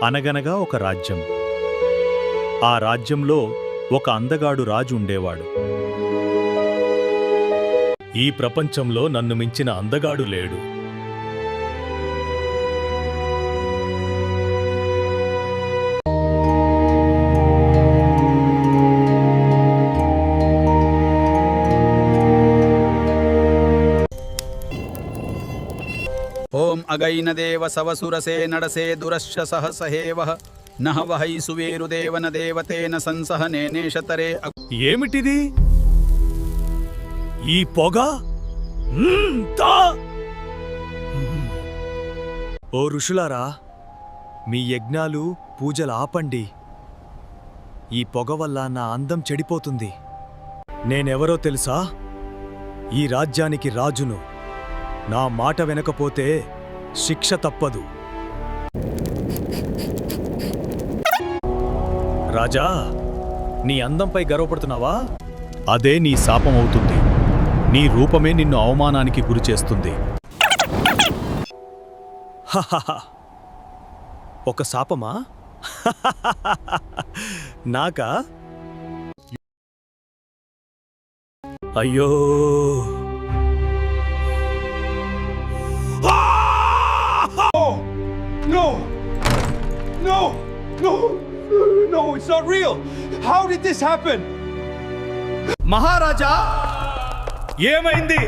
అనగనగా ఒక రాజ్యం. ఆ రాజ్యంలో ఒక అందగాడు రాజు ఉండేవాడు. ఈ ప్రపంచంలో నన్ను మించిన అందగాడు లేడు. ఓం అగైనదేవ సవసురసే నడసే దురశ్శ సహసహేవః నహ వహై సువేరుదేవన దేవతేన సంసహనేనేషతరే. ఏమిటిది? ఈ పొగ? ఓ ఋషులారా, మీ యజ్ఞాలు పూజలు ఆపండి. ఈ పొగ వల్ల నా అందం చెడిపోతుంది. నేనెవరో తెలుసా? ఈ రాజ్యానికి రాజును. నా మాట వెనకపోతే శిక్ష తప్పదు. రాజా, నీ అందంపై గర్వపడుతున్నావా? అదే నీ శాపమవుతుంది. నీ రూపమే నిన్ను అవమానానికి గురిచేస్తుంది. ఒక శాపమా? నాకా? అయ్యో! No, it's not real. How did this happen? మహారాజా, ఏమైంది?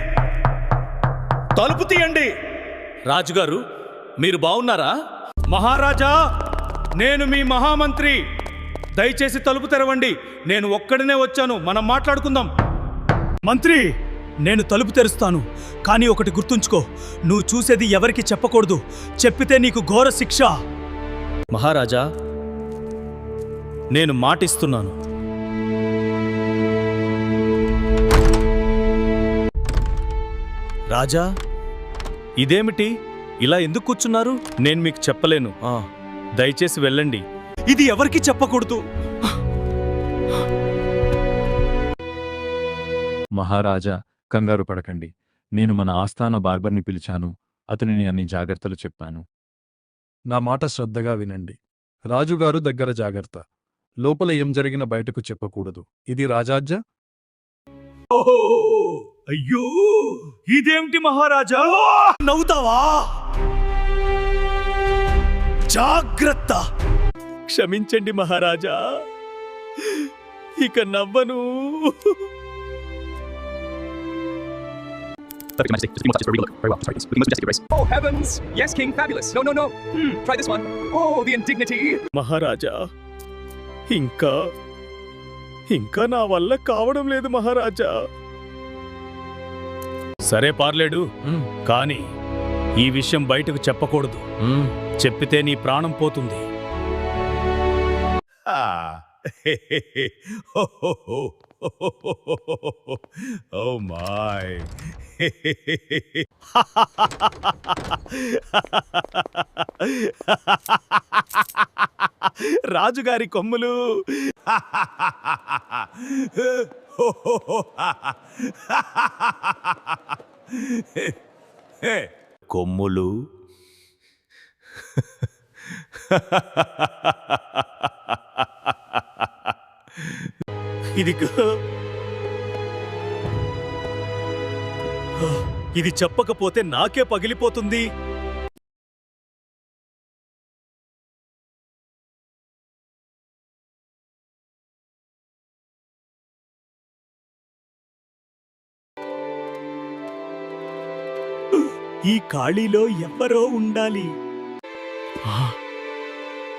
తలుపు తీయండి. రాజుగారు, మీరు బావున్నారా? మహారాజా, నేను మీ మహామంత్రి. దయచేసి తలుపు తెరవండి. నేను ఒక్కడినే వచ్చాను. మనం మాట్లాడుకుందాం. మంత్రి, నేను తలుపు తెరుస్తాను. కానీ ఒకటి గుర్తుంచుకో, నువ్వు చూసేది ఎవరికి చెప్పకూడదు. చెప్పితే నీకు ఘోర శిక్ష. మహారాజా, నేను మాటిస్తున్నాను. రాజా, ఇదేమిటి? ఇలా ఎందుకు కూర్చున్నారు? నేను మీకు చెప్పలేను. దయచేసి వెళ్ళండి. ఇది ఎవరికి చెప్పకూడదు. మహారాజా, కంగారు పడకండి. నేను మన ఆస్థాన బార్బర్ని పిలిచాను. అతనిని అన్ని జాగ్రత్తలు చెప్పాను. నా మాట శ్రద్ధగా వినండి. రాజుగారు దగ్గర జాగ్రత్త. లోపల ఏం జరిగిన బయటకు చెప్పకూడదు. ఇది రాజాజ్ఞ. అయ్యో, ఇదేమిటి మహారాజా? నవ్వుతావా? జాగ్రత్త. క్షమించండి మహారాజా, ఇక నవ్వను. Oh heavens! Yes, King, fabulous. No. Try this one. Oh, the indignity. మహారాజా, ఇంకా నా వల్ల కావడం లేదు మహారాజా. సరే పార్లేడు, కానీ ఈ విషయం బయటకు చెప్పకూడదు. చెప్పితే నీ ప్రాణం పోతుంది. Oh my. రాజుగారి కొమ్ములు. కొమ్ములు. ఇది చెప్పకపోతే నాకే పగిలిపోతుంది. ఈ ఖాళీలో ఎవ్వరో ఉండాలి.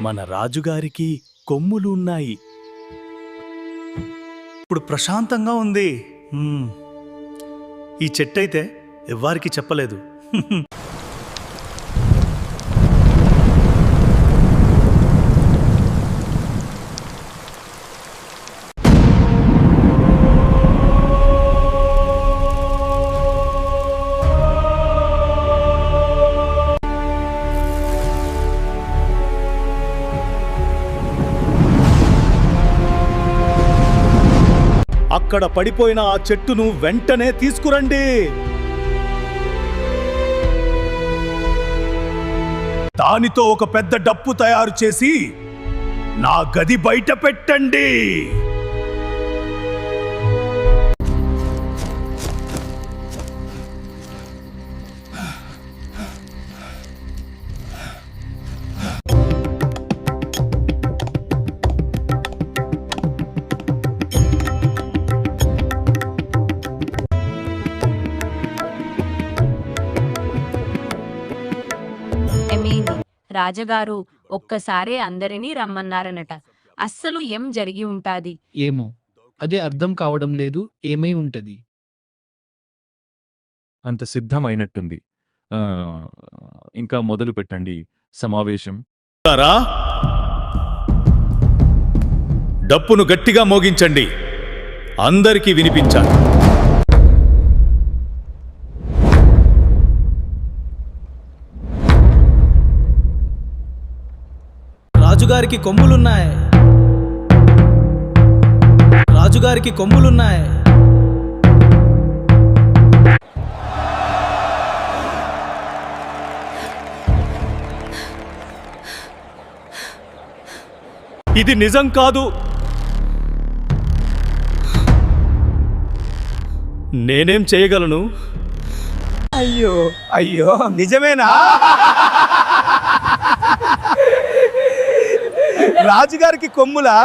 మన రాజుగారికి కొమ్ములు ఉన్నాయి. ఇప్పుడు ప్రశాంతంగా ఉంది. ఈ చెట్టయితే ఎవ్వరికి చెప్పలేదు. అక్కడ పడిపోయిన ఆ చెట్టును వెంటనే తీసుకురండి. దానితో ఒక పెద్ద డప్పు తయారు చేసి నా గది బయట పెట్టండి. ఏమైంది? రాజగారు ఒక్కసారే అందరినీ రమ్మన్నారనట. అస్సలు ఏం జరిగి ఉంటాది? ఏమో అదే అర్థం కావడం లేదు. ఏమై ఉంటది? అంత సిద్ధమైనట్టుంది. ఆ, ఇంకా మొదలు పెట్టండి సమావేశం. రా, డప్పును గట్టిగా మోగించండి, అందరికీ వినిపించాలి. రాజుగారికి కొమ్ములున్నాయి. రాజుగారికి కొమ్ములున్నాయి. ఇది నిజం కాదు. నేనేం చేయగలను? అయ్యో అయ్యో, నిజమేనా? రాజుగారికి కొమ్ములా?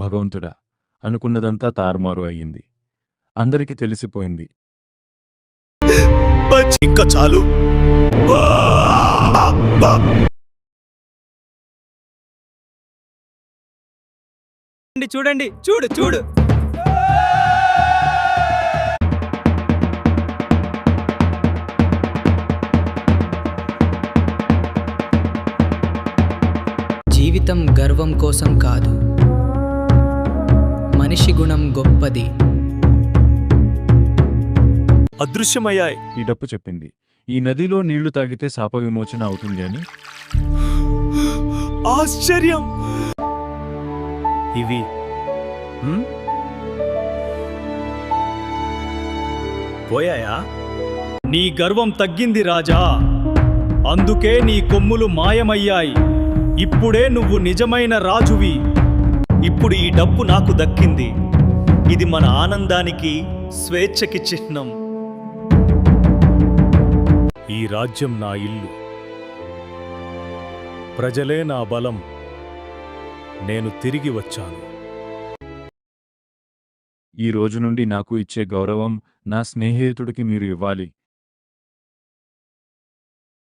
భగవంతుడా, అనుకున్నదంతా తారుమారు అయ్యింది. అందరికీ తెలిసిపోయింది. ఇంకా చాలు. చూడండి, చూడు చూడు. జీవితం గర్వం కోసం కాదు, మనిషి గుణం గొప్పది. అదృశ్యమయ్యాయి. ఈ డప్పు చెప్పింది ఈ నదిలో నీళ్లు తాగితే శాప విమోచన అవుతుంది అని. ఆశ్చర్యం. ఇవి పోయాయా? నీ గర్వం తగ్గింది రాజా, అందుకే నీ కొమ్ములు మాయమయ్యాయి. ఇప్పుడే నువ్వు నిజమైన రాజువి. ఇప్పుడు ఈ డప్పు నాకు దక్కింది. ఇది మన ఆనందానికి, స్వేచ్ఛకి చిహ్నం. ఈ రాజ్యం నా ఇల్లు, ప్రజలే నా బలం. నేను తిరిగి వచ్చాను. ఈ రోజు నుండి నాకు ఇచ్చే గౌరవం నా స్నేహితుడికి మీరు ఇవ్వాలి.